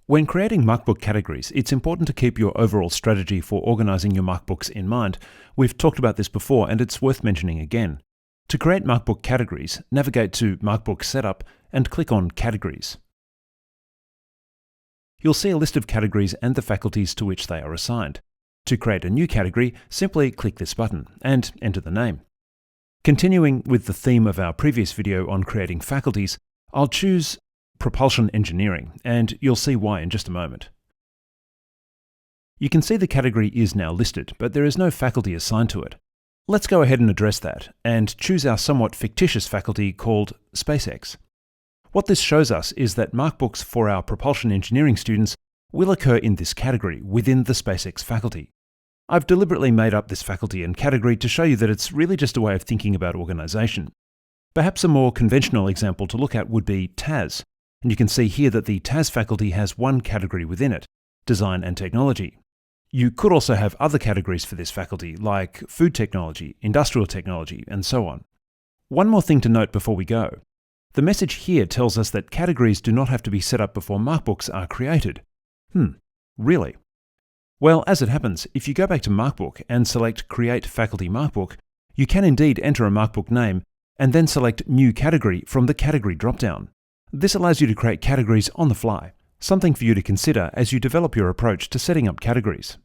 When creating Markbook categories, it's important to keep your overall strategy for organizing your Markbooks in mind. We've talked about this before, and it's worth mentioning again. To create Markbook categories, navigate to Markbook Setup and click on Categories. You'll see a list of categories and the faculties to which they are assigned. To create a new category, simply click this button and enter the name. Continuing with the theme of our previous video on creating faculties, I'll choose Propulsion Engineering, and you'll see why in just a moment. You can see the category is now listed, but there is no faculty assigned to it. Let's go ahead and address that, and choose our somewhat fictitious faculty called SpaceX. What this shows us is that Markbooks for our propulsion engineering students will occur in this category within the SpaceX faculty. I've deliberately made up this faculty and category to show you that it's really just a way of thinking about organization. Perhaps a more conventional example to look at would be TAS, and you can see here that the TAS faculty has one category within it, Design and Technology. You could also have other categories for this faculty, like Food Technology, Industrial Technology, and so on. One more thing to note before we go. The message here tells us that categories do not have to be set up before Markbooks are created. Really? Well, as it happens, if you go back to Markbook and select Create Faculty Markbook, you can indeed enter a Markbook name and then select New Category from the Category dropdown. This allows you to create categories on the fly, something for you to consider as you develop your approach to setting up categories.